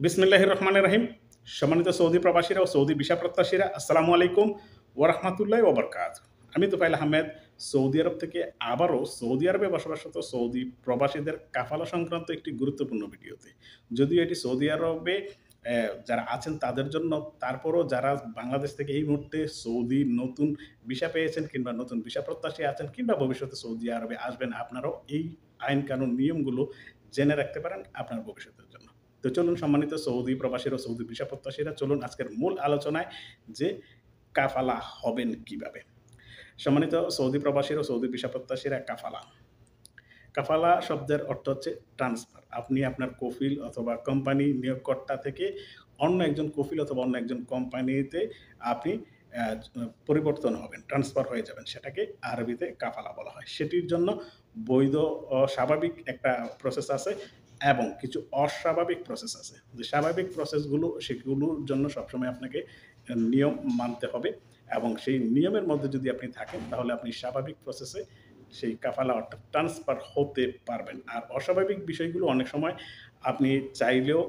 বিসমিল্লাহির রহমানির রহিম। সম্মানিত সৌদি প্রবাসীরা ও সৌদি ভিসা প্রত্যাশীরা আসসালামু আলাইকুম ওয়া রাহমাতুল্লাহি ওয়া বারাকাতুহু। আমি তোফায়েল আহমেদ সৌদি আরব থেকে আবারও সৌদি আরবে বসবাসরত সৌদি প্রবাসীদের কাফালা সংক্রান্ত একটি গুরুত্বপূর্ণ ভিডিওতে। যদিও এটি সৌদি আরবে যারা আছেন তাদের জন্য, তারপরও যারা বাংলাদেশ থেকে এই মুহূর্তে সৌদি নতুন ভিসা পেয়েছেন কিংবা নতুন ভিসা প্রত্যাশী আছেন কিংবা ভবিষ্যতে সৌদি আরবে আসবেন, আপনারাও এই আইন কানুন নিয়মগুলো জেনে রাখতে পারেন আপনার ভবিষ্যতের জন্য। তো চলুন সম্মানিত সৌদি প্রবাসীরা ও সৌদি ভিসা প্রত্যাশীরা, চলুন আজকের মূল আলোচনায় যে কাফালা হবেন কিভাবে। সম্মানিত সৌদি প্রবাসীরা ও সৌদি ভিসা প্রত্যাশীরা, কাফালা কাফালা শব্দের অর্থ হচ্ছে ট্রান্সফার। আপনি আপনার কফিল অথবা কোম্পানি নিয়োগকর্তা থেকে অন্য একজন কফিল অথবা অন্য একজন কোম্পানিতে আপনি পরিবর্তন হবেন, ট্রান্সফার হয়ে যাবেন। সেটাকে আরবিতে কাফালা বলা হয়। সেটির জন্য বৈধ ও স্বাভাবিক একটা প্রসেস আছে এবং কিছু অস্বাভাবিক প্রসেস আছে। যে স্বাভাবিক প্রসেসগুলো, সেগুলোর জন্য সবসময় আপনাকে নিয়ম মানতে হবে এবং সেই নিয়মের মধ্যে যদি আপনি থাকেন তাহলে আপনি স্বাভাবিক প্রসেসে সেই কাফালা অর্থাৎ ট্রান্সফার হতে পারবেন। আর অস্বাভাবিক বিষয়গুলো অনেক সময় আপনি চাইলেও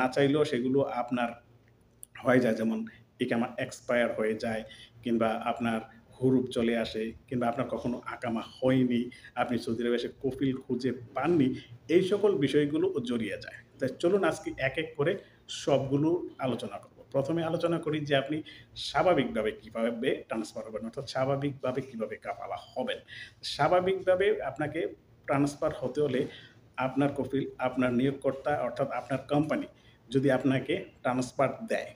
না চাইলেও সেগুলো আপনার হয়ে যায়। যেমন ইকামা এক্সপায়ার হয়ে যায় কিংবা আপনার হুরুপ চলে আসে কিংবা আপনার কখনো আকামা হয়নি, আপনি সৌদি আরবে এসে কফিল খুঁজে পাননি। এই সকল বিষয়গুলো জড়িয়ে যায়। তাই চলুন আজকে এক, এক করে সবগুলো আলোচনা করব। ১ম এ আলোচনা করি যে আপনি স্বাভাবিকভাবে কিভাবে ট্রান্সফার হবেন, অর্থাৎ স্বাভাবিকভাবে কিভাবে কাফালা হবেন। স্বাভাবিকভাবে আপনাকে ট্রান্সফার হতে হলে আপনার কফিল, আপনার নিয়োগকর্তা অর্থাৎ আপনার কোম্পানি যদি আপনাকে ট্রান্সফার দেয়।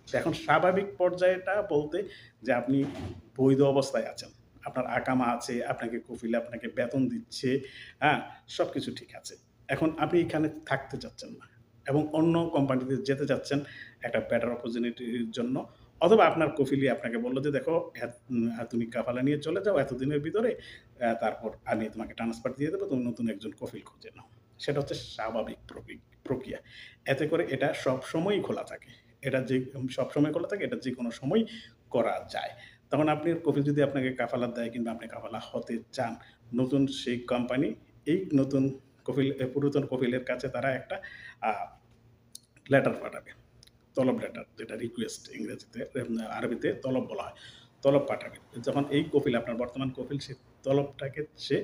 এখন স্বাভাবিক পর্যায়টা বলতে যে আপনি বৈধ অবস্থায় আছেন। আপনার আকামা আছে, আপনাকে কফিল আপনাকে বেতন দিচ্ছে, হ্যাঁ? সবকিছু ঠিক আছে। এখন আপনি এখানে থাকতে চাচ্ছেন না এবং অন্য কোম্পানিতে যেতে চাচ্ছেন একটা বেটার অপরচুনিটির জন্য, অথবা আপনার কফিলই আপনাকে বলল যে, "দেখো তুমি কাফালা নিয়ে চলে যাও এতদিনের ভিতরে, তারপর আমি তোমাকে ট্রান্সফার দিয়ে দেব, তুমি নতুন একজন কফিল খুঁজে নাও।" সেটা হচ্ছে স্বাভাবিক প্রক্রিয়া। এতে করে এটা সবসময়ই খোলা থাকে। এটা যে সবসময় খোলা থাকে, এটা যেকোনো সময় করা যায়। তখন আপনি কফিল যদি আপনাকে কাফালা দেয় কিংবা আপনি কাফালা হতে চান, নতুন সেই কোম্পানি এই নতুন পুরাতন কফিলের কাছে তারা একটা আ লেটার পাঠাবে। তলব লেটার, যেটা রিকোয়েস্ট ইংরেজিতে, আরবিতে তলব বলা হয়। তলব পাঠাবে। যখন এই কফিল, আপনার বর্তমান কফিল, সেই তলবটাকে সে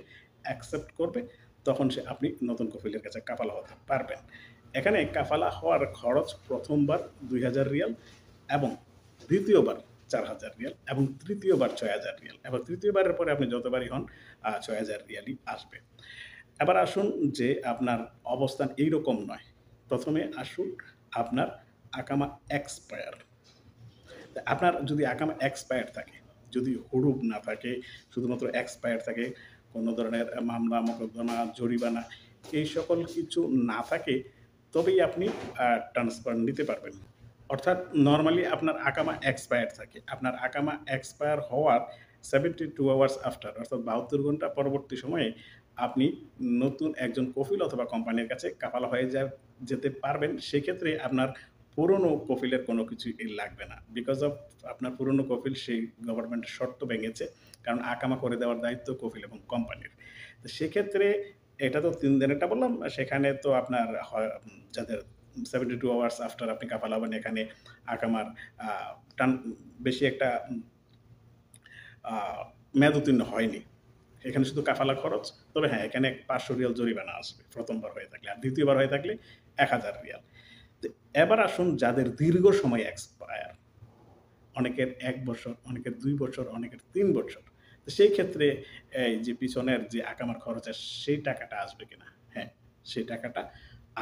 অ্যাকসেপ্ট করবে, তখন আপনি নতুন কফিলের কাছে কাফালা হতে পারবেন। এখানে কাফালা হওয়ার খরচ ১ম বার ৳২,০০০ এবং দ্বিতীয়বার ৳৪,০০০ এবং তৃতীয়বার ৳৬,০০০ এবং তৃতীয়বারের পরে আপনি যতবারই হন ৳৬,০০০ই আসবে। এবার আসুন যে আপনার অবস্থান এইরকম নয়। ১ম এ আসুন আপনার আকামা এক্সপায়ার। আপনার যদি আকামা এক্সপায়ার থাকে, যদি হুরুপ না থাকে, শুধুমাত্র এক্সপায়ার থাকে, কোনো ধরনের মামলা, মোকদ্দমা, জরিমানা এই সকল কিছু না থাকে, তবেই আপনি ট্রান্সফার নিতে পারবেন। অর্থাৎ নরমালি আপনার আকামা এক্সপায়ার থাকে। আপনার আকামা এক্সপায়ার হওয়ার 72 আওয়ার্স আফটার, অর্থাৎ ৭২ ঘন্টা পরবর্তী সময়ে আপনি নতুন একজন কফিল অথবা কোম্পানির কাছে কাফালা হয়ে যেতে পারবেন। সেক্ষেত্রে আপনার পুরনো কফিলের কোনো কিছুই লাগবে না। বিকজ অফ আপনার পুরনো কফিল সেই গভর্নমেন্টের শর্ত ভেঙেছে। কারণ আকামা করে দেওয়ার দায়িত্ব কফিল এবং কোম্পানির। তো সেক্ষেত্রে এটা তো ৩ দিনেরটা বললাম। সেখানে তো আপনার যাদের 72 আওয়ার্স আফটার আপনি কাফালা হবেন, এখানে আকামার আ টান বেশি একটা আ মেয়াদ উত্তীর্ণ হয়নি। এখানে শুধু কাফালা খরচ। তবে হ্যাঁ, এখানে ৳৫০০ জরিমানা আসবে ১ম বার হয়ে থাকলে। আর ২য় বার হয়ে থাকলে ৳১,০০০। তো এবার আসুন যাদের দীর্ঘ সময় এক্সপায়ার, অনেকের ১ বছর, অনেকের ২ বছর, অনেকের ৩ বছর। তো সেই ক্ষেত্রে এই যে পিছনের যে আকামার খরচ সেই টাকাটা আসবে কিনা? হ্যাঁ, সেই টাকাটা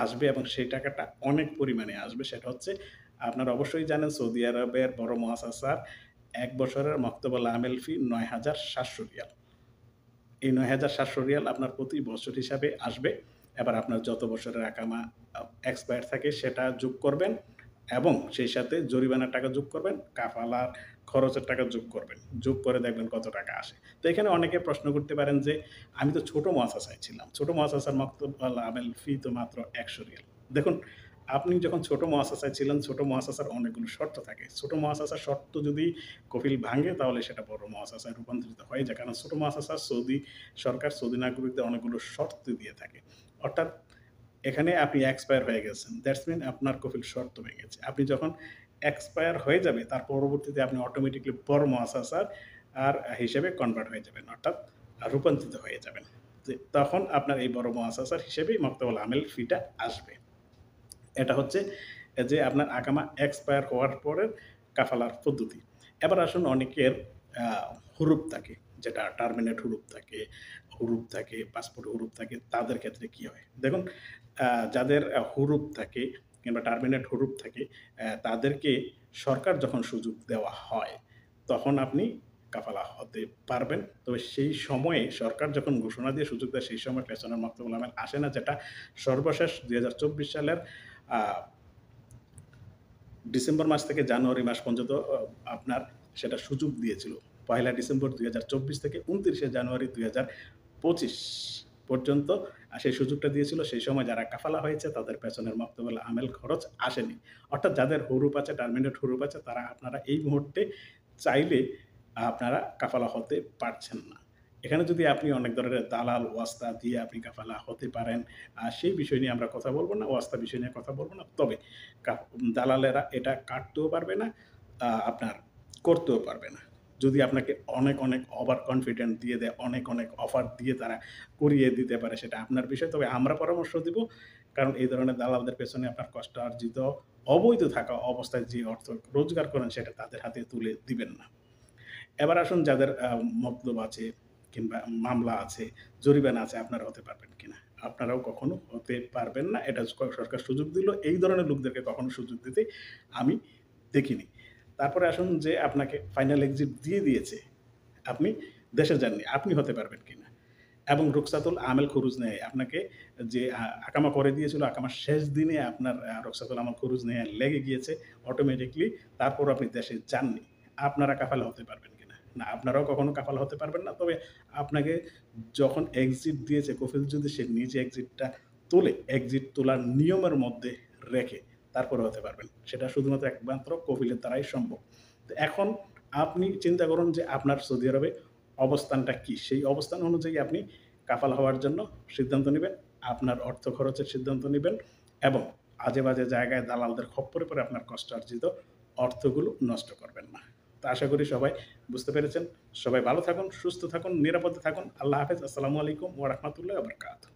আসবে এবং সেই টাকাটা অনেক পরিমাণে আসবে। সেটা হচ্ছে, আপনারা অবশ্যই জানেন সৌদি আরবের বড় মুআসাসার ১ বছরের মক্তবুল আমেল ফি ৳৯,৭০০। এই ৳৯,৭০০ আপনার প্রতি বছর হিসাবে আসবে। এবার আপনার যত বছরের আকামা এক্সপায়ার থাকে সেটা যোগ করবেন এবং সেই সাথে জরিমানার টাকা যোগ করবেন, কাফালার খরচের টাকা যোগ করবেন। যোগ করে দেখবেন কত টাকা আসে। তো এখানে অনেকে প্রশ্ন করতে পারেন যে, "আমি তো ছোট মুআসাসায় ছিলাম। ছোট মুআসাসার মাকতুবুল আমেল ফি তো মাত্র ৳১০০।" দেখুন, আপনি যখন ছোট মুআসাসায় ছিলেন, ছোট মুআসাসার অনেকগুলো শর্ত থাকে। ছোট মুআসাসার শর্ত যদি কফিল ভাঙে তাহলে সেটা বড় মুআসাসায় রূপান্তরিত হয়ে যায়। কারণ ছোট মুআসাসা সৌদি সরকার, সৌদি নাগরিকদের অনেকগুলো শর্ত দিয়ে থাকে। অর্থাৎ এখানে আপনি এক্সপায়ার হয়ে গেছেন। দ্যাটস মিন আপনার কফিল শর্ত ভেঙেছে। আপনি যখন এক্সপায়ার হয়ে যাবে তার পরবর্তীতে আপনি অটোমেটিক্যালি বড় মুআসাসার আর হিসেবে কনভার্ট হয়ে যাবেন। অর্থাৎ রূপান্তরিত হয়ে যাবেন। তখন আপনার এই বড় মুআসাসার হিসেবেই মাকতাবুল আমেল ফিটা আসবে। এটা হচ্ছে যে আপনার আকামা এক্সপায়ার হওয়ার পরের কাফালার পদ্ধতি। এবার আসুন অনেকের আ হুরুপ থাকে, যেটা টার্মিনেট হুরুপ থাকে, পাসপোর্ট হুরুপ থাকে, তাদের ক্ষেত্রে কি হয়? দেখুন যাদের হুরুপ থাকে কিংবা টার্মিনেট হুরুপ থাকে, তাদেরকে সরকার যখন সুযোগ দেওয়া হয়, তখন আপনি কাফালা হতে পারবেন। তবে সেই সময়ে সরকার যখন ঘোষণা দিয়ে সুযোগ দেয়, সেই সময় পেছনের মাকতুবুল আমেল আসে না, যেটা সর্বশেষ ২০২৪ সালের আ ডিসেম্বর মাস থেকে জানুয়ারি মাস পর্যন্ত আপনার সেটা সুযোগ দিয়েছিল। পহেলা ডিসেম্বর ২০২৪ থেকে ২৯শে জানুয়ারি ২০২৫ পর্যন্ত সেই সুযোগটা দিয়েছিল। সেই সময় যারা কাফালা হয়েছে তাদের পেছনের মাকতুবুল আমেল খরচ আসেনি। অর্থাৎ যাদের হুরুপ আছে, টার্মিনেট হুরুপ আছে, তারা আপনারা এই মুহূর্তে চাইলে আপনারা কাফালা হতে পারছেন না। এখানে যদি আপনি অনেক ধরনের দালাল, ওয়াস্তা দিয়ে আপনি কাফালা হতে পারেন, সেই বিষয় নিয়ে আমরা কথা বলব না, ওয়াস্তা বিষয় নিয়ে কথা বলব না। তবে দালালেরা এটা কাটতেও পারবে না, আপনার করতেও পারবে না। যদি আপনাকে অনেক ওভার কনফিডেন্ট দিয়ে দেয়, অনেক অফার দিয়ে তারা করিয়ে দিতে পারে, সেটা আপনার বিষয়। তবে আমরা পরামর্শ দিব, কারণ এই ধরনের দালালদের পেছনে আপনার কষ্টার্জিত অবৈধ থাকা অবস্থায় যে অর্থ রোজগার করেন সেটা তাদের হাতে তুলে দিবেন না। এবার আসুন যাদের মতলব আছে কিংবা মামলা আছে, জরিমানা আছে, আপনারা হতে পারবেন কিনা? আপনারাও কখনো হতে পারবেন না। এটা সরকার সুযোগ দিল। এই ধরনের লোকদেরকে কখনো সুযোগ দিতে আমি দেখিনি। তারপরে আসুন যে আপনাকে ফাইনাল এক্সিট দিয়ে দিয়েছে। আপনি দেশে যাননি। আপনি হতে পারবেন কিনা? এবং রুখসাতুল আমাল খুরুজ নেয়। আপনাকে যে আকামা করে দিয়েছিল, আকামার শেষ দিনে আপনার রুখসাতুল আমাল খুরুজ নেয়া লেগে গিয়েছে অটোমেটিক্যালি। তারপরও আপনি দেশে যাননি। আপনারা কাফালা হতে পারবেন কিনা? না, আপনারাও কখনো কাফালা হতে পারবেন না। তবে আপনাকে যখন এক্সিট দিয়েছে, কফিল যদি সে নিজে এক্সিটটা তোলে, এক্সিট তোলার নিয়মের মধ্যে রেখে তারপরে হতে পারবেন। সেটা শুধুমাত্র একমাত্র কফিলের দ্বারাই সম্ভব। তো এখন আপনি চিন্তা করুন যে আপনার সৌদি আরবে অবস্থানটা কি? সেই অবস্থান অনুযায়ী আপনি কাফালা হওয়ার জন্য সিদ্ধান্ত নিবেন। আপনার অর্থ খরচের সিদ্ধান্ত নিবেন এবং আজে-বাজে জায়গায় দালালদের খপ্পরে পড়ে আপনার কষ্টার্জিত অর্থগুলো নষ্ট করবেন না। তো আশা করি সবাই বুঝতে পেরেছেন। সবাই ভালো থাকুন, সুস্থ থাকুন, নিরাপদে থাকুন। আল্লাহ হাফেজ। আসসালামু আলাইকুম ওয়া রাহমাতুল্লাহি ওয়া বারাকাতুহু।